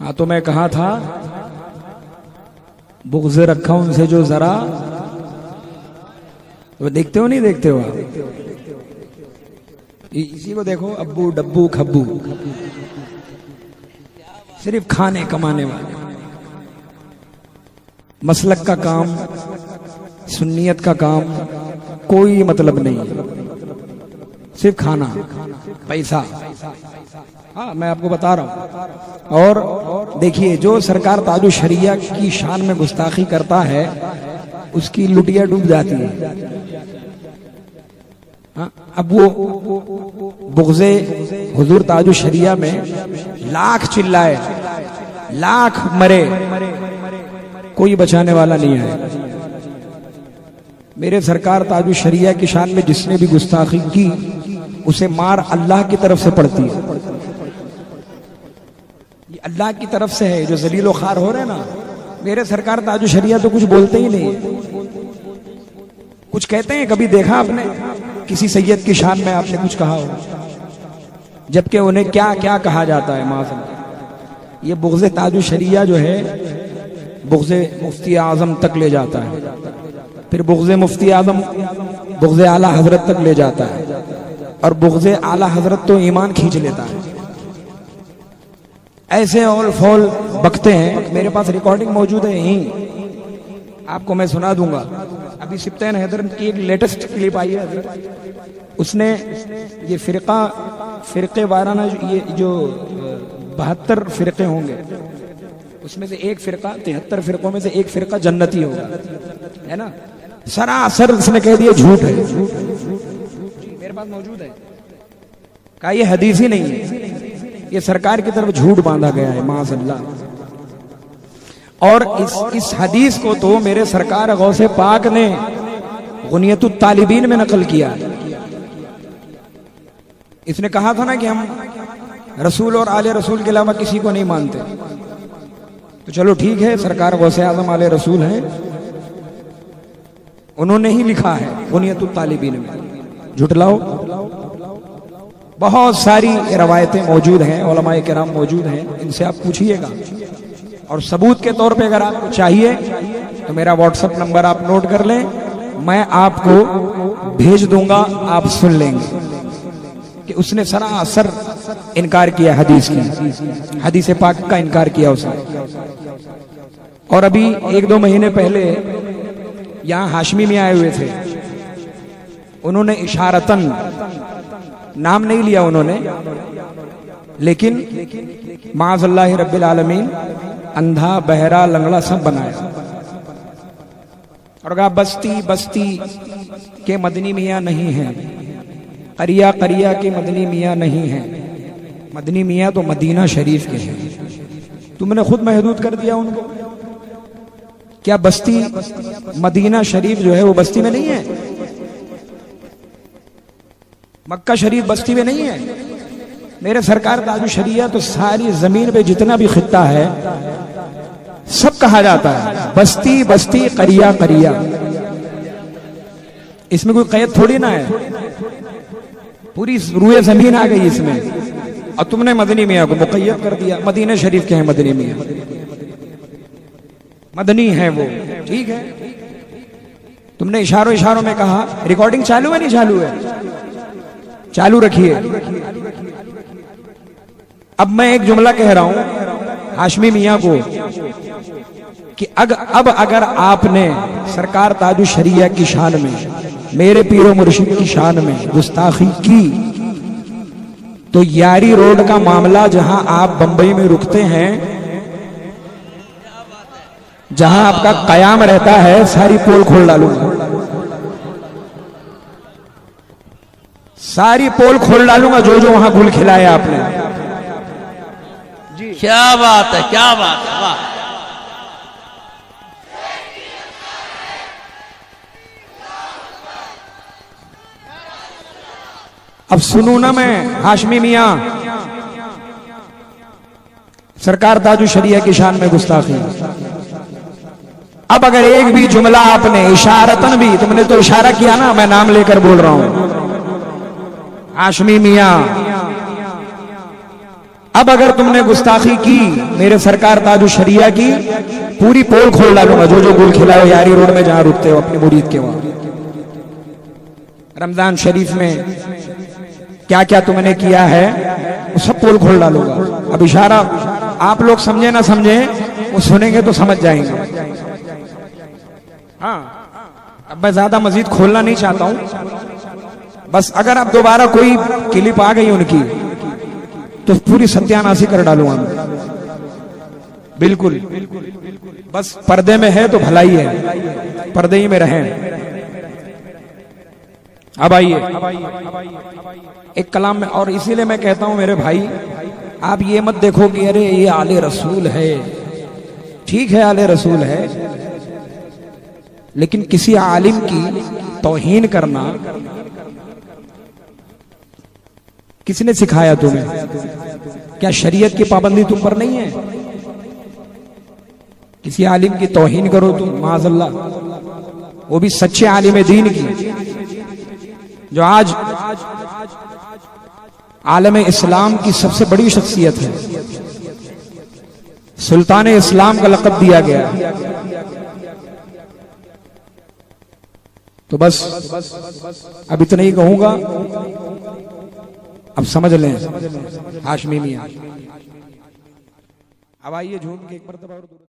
हाँ तो मैं कहा था बुग़्ज़ रखा उनसे जो जरा, वो देखते हो नहीं देखते हो आप? इसी को देखो, अब्बू डब्बू खब्बू, सिर्फ खाने कमाने वाले, मसलक का काम, सुन्नियत का काम कोई मतलब नहीं, सिर्फ खाना पैसा। हाँ मैं आपको बता रहा हूं। और देखिए, जो सरकार ताजु शरिया की शान में गुस्ताखी करता है उसकी लुटिया डूब जाती है। हाँ, अब वो बुग़्ज़े हुजूर ताजु शरिया में लाख चिल्लाए, लाख मरे, कोई बचाने वाला नहीं है। मेरे सरकार ताजु शरिया की शान में जिसने भी गुस्ताखी की उसे मार अल्लाह की तरफ से पड़ती है। ये अल्लाह की तरफ से है। जो जलीलो खार हो रहे हैं ना, मेरे सरकार ताजु शरिया तो कुछ बोलते ही नहीं है। कुछ कहते हैं? कभी देखा आपने किसी सैयद की शान में आपने कुछ कहा हो? जबकि उन्हें क्या क्या कहा जाता है। माफ़, ये बुग़्ज़े ताजु शरिया जो है बुग़्ज़े मुफ्ती आज़म तक ले जाता है, फिर बुग़्ज़े मुफ्ती आज़म बुग़्ज़े आला हजरत तक ले जाता है, और बुग़्ज़े आला हजरत तो ईमान खींच लेता है। ऐसे ऑल फॉल बकते हैं। मेरे पास रिकॉर्डिंग मौजूद है, यहीं आपको मैं सुना दूंगा। अभी सिप्तैन हैदर की एक लेटेस्ट क्लिप आई है, उसने ये फिरके वाराना, ये जो 72 फिरके होंगे उसमें से एक फिरका, 73 फिरकों में से एक फिरका जन्नती होगा, है ना। सरासर उसने कह दिया झूठ है। मेरे पास मौजूद है, कहा ये हदीस ही नहीं है, ये सरकार की तरफ झूठ बांधा गया है माज़अल्लाह। और इस हदीस को तो मेरे सरकार गौसे पाक ने गुनियतुत तालिबीन में नकल किया। इसने कहा था ना कि हम रसूल और आले रसूल के अलावा किसी को नहीं मानते। तो चलो ठीक है, सरकार गौसे आज़म आले रसूल हैं, उन्होंने ही लिखा है गुनियतुत तालिबीन में। झुटलाओ, बहुत सारी रवायतें मौजूद हैं, उलमाए किराम मौजूद हैं, इनसे आप पूछिएगा। और सबूत के तौर पे अगर आपको चाहिए तो मेरा व्हाट्सएप नंबर आप नोट कर लें, मैं आपको भेज दूंगा, आप सुन लेंगे कि उसने सरासर इनकार किया हदीस की, हदीस पाक का इनकार किया उसने। और अभी 1-2 महीने पहले यहाँ हाशमी में आए हुए थे, उन्होंने इशारतन, नाम नहीं लिया उन्होंने, लेकिन माज़अल्लाह रब्बिल आलमीन अंधा बहरा लंगड़ा सब बनाया। और कहा बस्ती बस्ती के मदनी मियाँ नहीं हैं, करिया करिया के मदनी मियाँ नहीं हैं। मदनी मियाँ तो मदीना शरीफ के हैं, तुमने खुद महदूद कर दिया उनको। क्या बस्ती मदीना शरीफ जो है वो बस्ती में नहीं है? मक्का शरीफ बस्ती में नहीं है? मेरे सरकार ताजु शरिया तो सारी जमीन पे जितना भी खित्ता है सब कहा जाता है बस्ती बस्ती करिया करिया। इसमें कोई कैद थोड़ी ना है, पूरी रूए जमीन आ गई इसमें। और तुमने मदनी मियाँ को मुक़य्यद कर दिया, मदीना शरीफ के हैं मदनी मियाँ, मदनी है वो, ठीक है। तुमने इशारों इशारों में कहा। रिकॉर्डिंग चालू है नहीं चालू है? चालू रखिए। अब मैं एक जुमला कह रहा हूं हाशमी मियाँ को कि अब अगर आपने सरकार ताजु शरिया की शान में, मेरे पीरो मुर्शिद की शान में गुस्ताखी की तो यारी रोड का मामला, जहां आप बंबई में रुकते हैं, जहां आपका कयाम रहता है, सारी पोल खोल डालूंगा, सारी पोल खोल डालूंगा, जो जो वहां गुल खिलाए आपने। जी क्या बात है, क्या बात है, वाह। अब सुनू ना मैं हाशमी मियाँ, सरकार ताजु शरिया की शान में गुस्ताखी। अब अगर एक भी जुमला आपने इशारतन भी, तुमने तो इशारा किया ना, मैं नाम लेकर बोल रहा हूं, हाशमी मियाँ अब अगर तुमने गुस्ताखी की मेरे सरकार ताजु शरिया की, पूरी पोल खोल डालूंगा। जो जो गुल खिलाओ यारी रोड में जहां रुकते हो अपने मुरीद के वहां, रमजान शरीफ में क्या क्या तुमने किया है वो सब पोल खोल डालूंगा। अब इशारा आप लोग समझे ना समझे, वो सुनेंगे तो समझ जाएंगे। हाँ, अब मैं ज्यादा मजीद खोलना नहीं चाहता हूं। बस अगर अब दोबारा कोई क्लिप आ गई उनकी तो पूरी सत्यानाशी कर डालूंगा मैं, बिल्कुल। बस पर्दे में है तो भलाई है, पर्दे ही में रहें। अब आइए एक कलाम में, और इसीलिए मैं कहता हूं मेरे भाई, आप ये मत देखो कि अरे ये आले रसूल है। ठीक है आले रसूल है, लेकिन किसी आलिम की तौहीन करना किसने सिखाया तुम्हें? क्या शरीयत की पाबंदी तुम पर नहीं है? किसी आलिम की तौहीन करो तुम, माज़अल्लाह, वो भी सच्चे आलिम दीन की, जो आज आलम इस्लाम की सबसे बड़ी शख्सियत है। सुल्तान इस्लाम का लक़ब दिया गया। तो बस अब इतना ही कहूंगा, अब समझ लें हाशमी मियां। अब आइए झूम के एक मरतबा और